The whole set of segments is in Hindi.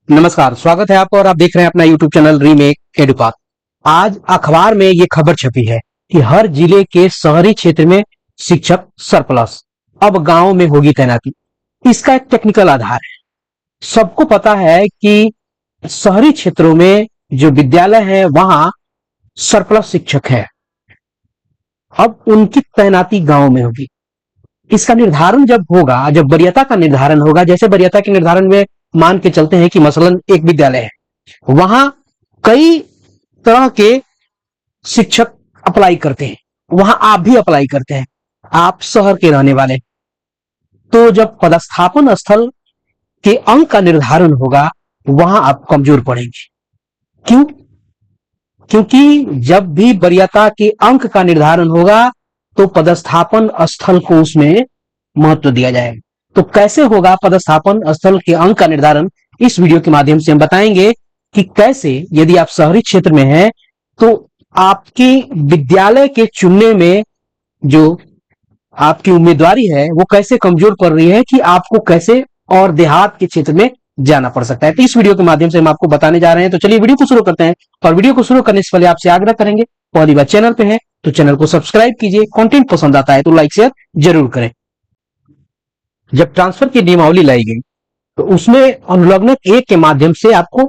नमस्कार, स्वागत है आपका और आप देख रहे हैं अपना यूट्यूब चैनल रीमेक एडुपाथ। आज अखबार में ये खबर छपी है कि हर जिले के शहरी क्षेत्र में शिक्षक सरप्लस, अब गांव में होगी तैनाती। इसका एक टेक्निकल आधार है। सबको पता है कि शहरी क्षेत्रों में जो विद्यालय है वहां सरप्लस शिक्षक है, अब उनकी तैनाती गांव में होगी। इसका निर्धारण जब होगा, जब वरीयता का निर्धारण होगा, जैसे वरीयता के निर्धारण में मान के चलते हैं कि मसलन एक विद्यालय है, वहां कई तरह के शिक्षक अप्लाई करते हैं, वहां आप भी अप्लाई करते हैं, आप शहर के रहने वाले। तो जब पदस्थापन स्थल के अंक का निर्धारण होगा वहां आप कमजोर पड़ेंगे। क्यों? क्योंकि जब भी वरीयता के अंक का निर्धारण होगा तो पदस्थापन स्थल को उसमें महत्व दिया जाएगा। तो कैसे होगा पदस्थापन स्थल के अंक का निर्धारण, इस वीडियो के माध्यम से हम बताएंगे कि कैसे, यदि आप शहरी क्षेत्र में हैं तो आपकी विद्यालय के चुनने में जो आपकी उम्मीदवारी है वो कैसे कमजोर पड़ रही है, कि आपको कैसे और देहात के क्षेत्र में जाना पड़ सकता है। तो इस वीडियो के माध्यम से हम आपको बताने जा रहे हैं। तो चलिए वीडियो को शुरू करते हैं। और वीडियो को शुरू करने से पहले आपसे आग्रह करेंगे, पहली बार चैनल पे है तो चैनल को सब्सक्राइब कीजिए, कंटेंट पसंद आता है तो लाइक शेयर जरूर करें। जब ट्रांसफर की नियमावली लाई गई तो उसमें अनुलग्नक 1 के माध्यम से आपको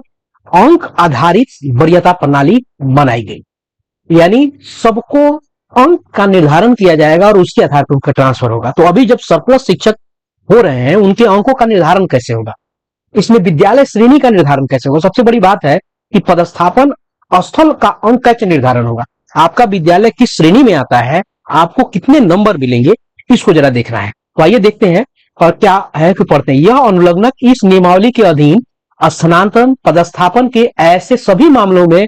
अंक आधारित वरीयता प्रणाली बनाई गई, यानी सबको अंक का निर्धारण किया जाएगा और उसके आधार पर उनका ट्रांसफर होगा। तो अभी जब सरप्लस शिक्षक हो रहे हैं, उनके अंकों का निर्धारण कैसे होगा, इसमें विद्यालय श्रेणी का निर्धारण कैसे होगा। सबसे बड़ी बात है कि पदस्थापन स्थल का अंक कैसे निर्धारण होगा, आपका विद्यालय किस श्रेणी में आता है, आपको कितने नंबर मिलेंगे, इसको जरा देखना है। तो आइए देखते हैं और क्या है कि पढ़ते हैं। यह अनुलग्नक इस नियमावली के अधीन स्थानांतरण पदस्थापन के ऐसे सभी मामलों में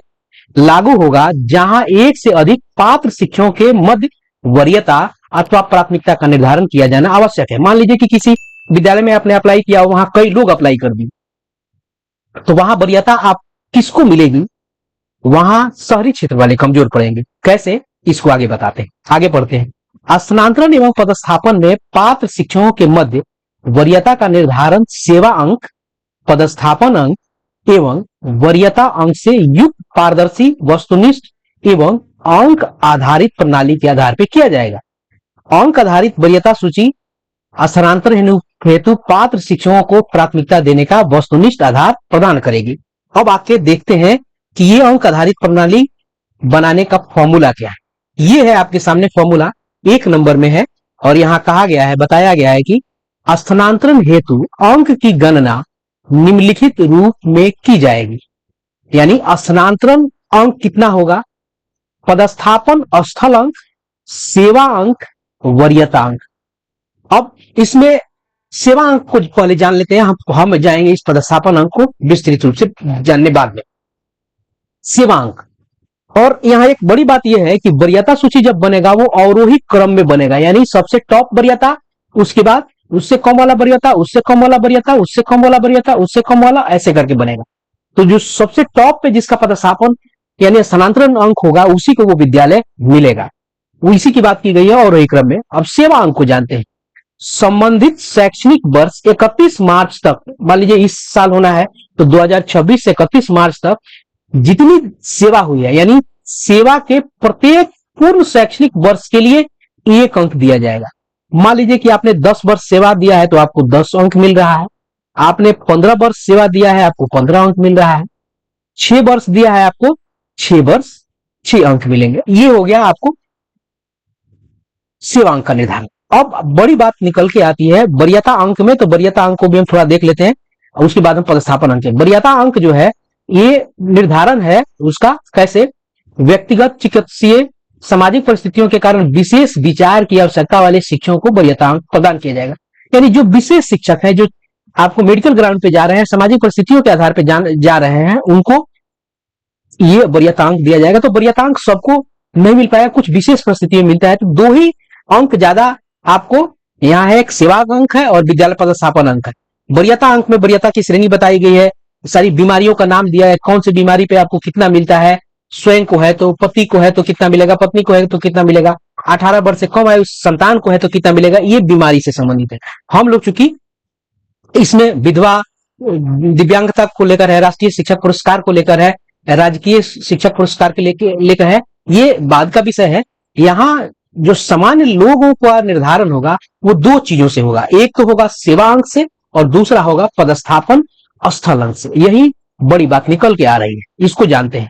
लागू होगा जहां एक से अधिक पात्र शिक्षकों के मध्य वरीयता अथवा प्राथमिकता का निर्धारण किया जाना आवश्यक है। मान लीजिए कि किसी विद्यालय में आपने अप्लाई किया, वहां कई लोग अप्लाई कर दिए, तो वहां वरीयता आप किसको मिलेगी, वहां शहरी क्षेत्र वाले कमजोर पड़ेंगे। कैसे, इसको आगे बताते हैं, आगे पढ़ते हैं। स्थानांतरण एवं पदस्थापन में पात्र शिक्षकों के मध्य वरीयता का निर्धारण सेवा अंक, पदस्थापन अंक एवं वरीयता अंक से युक्त पारदर्शी, वस्तुनिष्ठ एवं अंक आधारित प्रणाली के आधार पर किया जाएगा। अंक आधारित वरीयता सूची स्थानांतरण हेतु पात्र शिक्षकों को प्राथमिकता देने का वस्तुनिष्ठ आधार प्रदान करेगी। अब आके देखते हैं कि ये अंक आधारित प्रणाली बनाने का फॉर्मूला क्या है। ये है आपके सामने फॉर्मूला, 1 नंबर में है और यहां कहा गया है, बताया गया है कि स्थानांतरण हेतु अंक की गणना निम्नलिखित रूप में की जाएगी। यानी स्थानांतरण अंक कितना होगा, पदस्थापन स्थल अंक, सेवा अंक, वरीयता अंक। अब इसमें सेवा अंक को पहले जान लेते हैं, हम जाएंगे इस पदस्थापन अंक को विस्तृत रूप से जानने बाद में। सेवा अंक, और यहां एक बड़ी बात यह है कि वरीयता सूची जब बनेगा वो अवरोही क्रम में बनेगा, यानी सबसे टॉप वरीयता, उसके बाद उससे कम वाला वरीयता, उससे कम वाला वरीयता, उससे कम वाला वरीयता, उससे कम वाला, ऐसे करके बनेगा। तो जो सबसे टॉप पे जिसका पदस्थापन यानी स्थानांतरण अंक होगा उसी को वो विद्यालय मिलेगा, वो इसी की बात की गई है अवरोही क्रम में। अब सेवा अंक को जानते हैं। संबंधित शैक्षणिक वर्ष 31 मार्च तक, मान लीजिए इस साल होना है तो 2026 से 31 मार्च तक जितनी सेवा हुई है, यानी सेवा के प्रत्येक पूर्ण शैक्षणिक वर्ष के लिए 1 अंक दिया जाएगा। मान लीजिए कि आपने 10 वर्ष सेवा दिया है तो आपको 10 अंक मिल रहा है, आपने 15 वर्ष सेवा दिया है आपको 15 अंक मिल रहा है, 6 वर्ष दिया है आपको 6 वर्ष 6 अंक मिलेंगे। ये हो गया आपको सेवा अंक का निर्धारण। अब बड़ी बात निकल के आती है वरीयता अंक में, तो वरीयता अंक को भी हम थोड़ा देख लेते हैं और उसके बाद हम पदस्थापन अंक। वरीयता अंक जो है ये निर्धारण है उसका कैसे, व्यक्तिगत, चिकित्सीय, सामाजिक परिस्थितियों के कारण विशेष विचार की आवश्यकता वाले शिक्षकों को वरीयता अंक प्रदान किया जाएगा। यानी जो विशेष शिक्षक है, जो आपको मेडिकल ग्राउंड पे जा रहे हैं, सामाजिक परिस्थितियों के आधार पर जा रहे हैं, उनको ये वरीयता अंक दिया जाएगा। तो वरीयता अंक सबको नहीं मिल पाएगा, कुछ विशेष परिस्थितियों में मिलता है, तो 2 ही अंक ज्यादा आपको यहाँ है, एक सेवा अंक है और विद्यालय पदस्थापन अंक है। वरीयता अंक में वरीयता की श्रेणी बताई गई है, सारी बीमारियों का नाम दिया है, कौन सी बीमारी पे आपको कितना मिलता है, स्वयं को है तो, पति को है तो कितना मिलेगा, पत्नी को है तो कितना मिलेगा, 18 वर्ष से कम आयु संतान को है तो कितना मिलेगा, ये बीमारी से संबंधित है। हम लोग चूंकि इसमें विधवा दिव्यांगता को लेकर है, राष्ट्रीय शिक्षक पुरस्कार को लेकर है, राजकीय शिक्षक पुरस्कार के लेकर है, ये बाद का विषय है। यहाँ जो सामान्य लोगों का निर्धारण होगा वो दो चीजों से होगा, एक तो होगा सेवा अंक से और दूसरा होगा पदस्थापन स्थल अंक से। यही बड़ी बात निकल के आ रही है, इसको जानते हैं।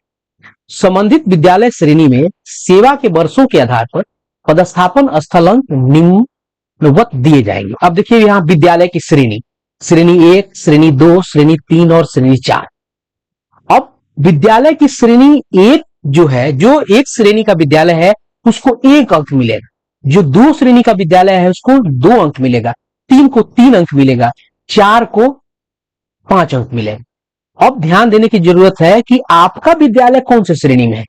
संबंधित विद्यालय श्रेणी में सेवा के वर्षों के आधार पर पदस्थापन स्थल अंक निम्नवत दिए जाएंगे। अब देखिए यहाँ विद्यालय की श्रेणी, श्रेणी 1, श्रेणी 2, श्रेणी 3 और श्रेणी 4। अब विद्यालय की श्रेणी 1 जो है, जो एक श्रेणी का विद्यालय है उसको 1 अंक मिलेगा, जो 2 श्रेणी का विद्यालय है उसको 2 अंक मिलेगा, 3 को 3 अंक मिलेगा, 4 को 5 अंक मिलेगा। अब ध्यान देने की जरूरत है कि आपका विद्यालय कौन से श्रेणी में है।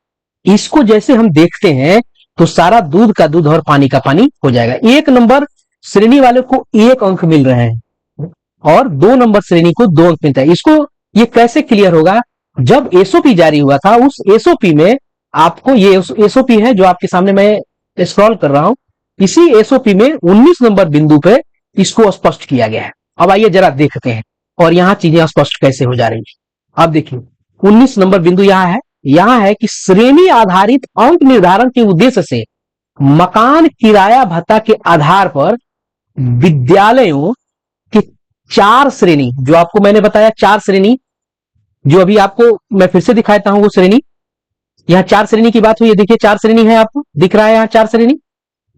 इसको जैसे हम देखते हैं तो सारा दूध का दूध और पानी का पानी हो जाएगा। 1 नंबर श्रेणी वाले को 1 अंक मिल रहे हैं और 2 नंबर श्रेणी को 2 अंक मिलता है। इसको ये कैसे क्लियर होगा, जब एसओपी जारी हुआ था उस एसओपी में आपको, ये एसओपी है जो आपके सामने मैं स्क्रॉल कर रहा हूं, इसी एसओपी में 19 नंबर बिंदु पे इसको स्पष्ट किया गया है। अब आइए जरा देखते हैं और यहां चीजें स्पष्ट कैसे हो जा रही है। अब देखिए 19 नंबर बिंदु यहां है कि श्रेणी आधारित अंक निर्धारण के उद्देश्य से मकान किराया भत्ता के आधार पर विद्यालयों की 4 श्रेणी, जो आपको मैंने बताया 4 श्रेणी, जो अभी आपको मैं फिर से दिखाता हूं वो श्रेणी, यहाँ 4 श्रेणी की बात हुई है। देखिए 4 श्रेणी है, आपको दिख रहा है यहाँ 4 श्रेणी,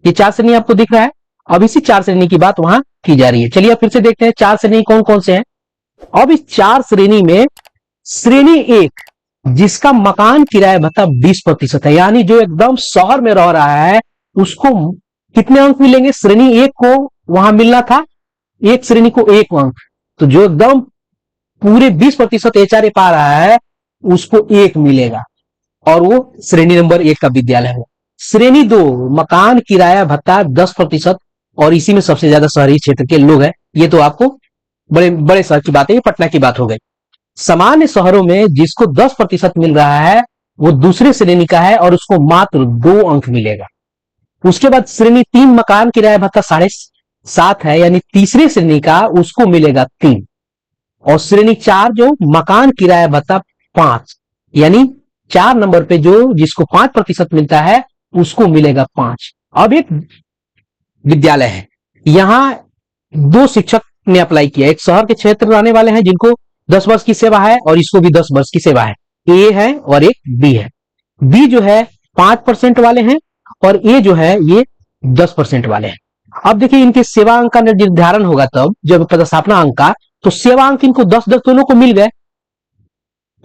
ये 4 श्रेणी आपको दिख रहा है। अब इसी 4 श्रेणी की बात वहां की जा रही है। चलिए फिर से देखते हैं 4 श्रेणी कौन कौन से हैं। अब इस 4 श्रेणी में श्रेणी 1 जिसका मकान किराया भत्ता 20% है, यानी जो एकदम शहर में रह रहा है उसको कितने अंक मिलेंगे, श्रेणी 1 को वहां मिलना था एक श्रेणी को 1 अंक, तो जो एकदम पूरे 20% एचआरए पा रहा है उसको 1 मिलेगा और वो श्रेणी नंबर 1 का विद्यालय है। श्रेणी 2 मकान किराया भत्ता 10% और इसी में सबसे ज्यादा शहरी क्षेत्र के लोग हैं। ये तो आपको बड़े बड़े शहर की बात है, ये पटना की बात हो गई। सामान्य शहरों में जिसको 10% मिल रहा है वो दूसरे श्रेणी का है और उसको मात्र 2 अंक मिलेगा। उसके बाद श्रेणी 3 मकान किराया भत्ता 7.5 है, यानी तीसरे श्रेणी का, उसको मिलेगा 3। और श्रेणी 4 जो मकान किराया भत्ता 5, यानी 4 नंबर पे जो जिसको 5% मिलता है उसको मिलेगा 5। अब एक विद्यालय है, यहां 2 शिक्षक ने अप्लाई किया, एक शहर के क्षेत्र रहने वाले हैं जिनको 10 वर्ष की सेवा है और इसको भी 10 वर्ष की सेवा है, ए है और एक बी है। बी जो है 5% वाले हैं और ए जो है ये 10% वाले हैं। अब देखिए इनके सेवा अंक का निर्धारण होगा तब जब पदस्थापना अंक का, तो सेवा अंक इनको 10-10 दोनों को मिल गए।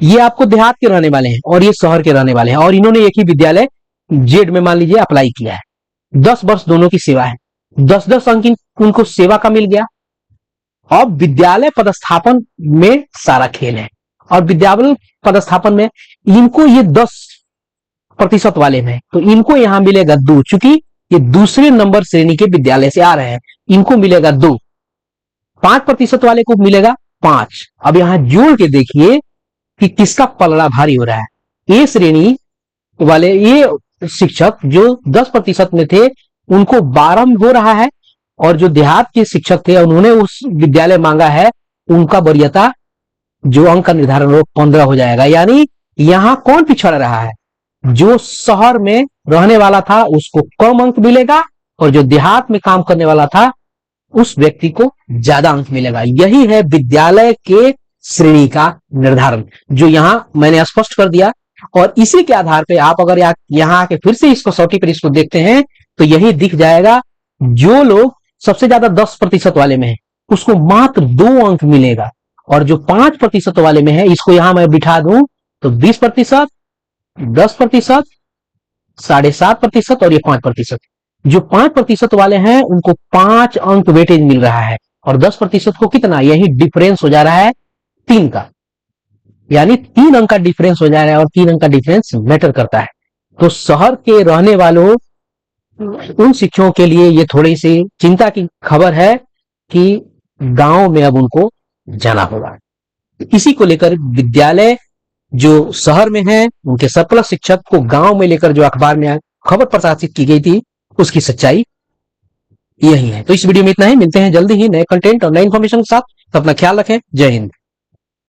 ये आपको देहात के रहने वाले हैं और ये शहर के रहने वाले हैं और इन्होंने एक ही विद्यालय जेड में मान लीजिए अप्लाई किया है। 10 वर्ष दोनों की सेवा है, 10-10 अंक उनको सेवा का मिल गया। अब विद्यालय पदस्थापन में सारा खेल है और विद्यालय पदस्थापन में इनको ये 10% वाले में, तो इनको यहां मिलेगा 2, चूंकि ये दूसरे नंबर श्रेणी के विद्यालय से आ रहे हैं, इनको मिलेगा 2। 5% वाले को मिलेगा 5। अब यहां जोड़ के देखिए कि किसका पलड़ा भारी हो रहा है। ए श्रेणी वाले ये शिक्षक जो 10% में थे उनको 12 हो रहा है और जो देहात के शिक्षक थे उन्होंने उस विद्यालय मांगा है, उनका वरीयता जो अंक का निर्धारण हो 15 हो जाएगा। यानी यहां कौन पिछड़ रहा है, जो शहर में रहने वाला था उसको कम अंक मिलेगा और जो देहात में काम करने वाला था उस व्यक्ति को ज्यादा अंक मिलेगा। यही है विद्यालय के श्रेणी का निर्धारण जो यहां मैंने स्पष्ट कर दिया। और इसी के आधार पे आप अगर यहां आके फिर से इसको सौटी पर इसको देखते हैं तो यही दिख जाएगा, जो लोग सबसे ज्यादा 10% वाले में है उसको मात्र 2 अंक मिलेगा और जो 5% वाले में है, इसको यहां मैं बिठा दूं तो 20%, 10%, 7.5% और ये 5%। जो 5% वाले हैं उनको 5 अंक वेटेज मिल रहा है और 10% को कितना, यही डिफरेंस हो जा रहा है 3 का, यानी 3 अंक का डिफरेंस हो जा रहा है और 3 अंक का डिफरेंस मैटर करता है। तो शहर के रहने वालों उन शिक्षकों के लिए ये थोड़ी सी चिंता की खबर है कि गांव में अब उनको जाना होगा। इसी को लेकर विद्यालय जो शहर में है उनके सरप्लस शिक्षक को गांव में लेकर जो अखबार में खबर प्रकाशित की गई थी उसकी सच्चाई यही है। तो इस वीडियो में इतना ही, मिलते हैं जल्दी ही नए कंटेंट और नए इन्फॉर्मेशन के साथ। तो अपना ख्याल रखें, जय हिंद।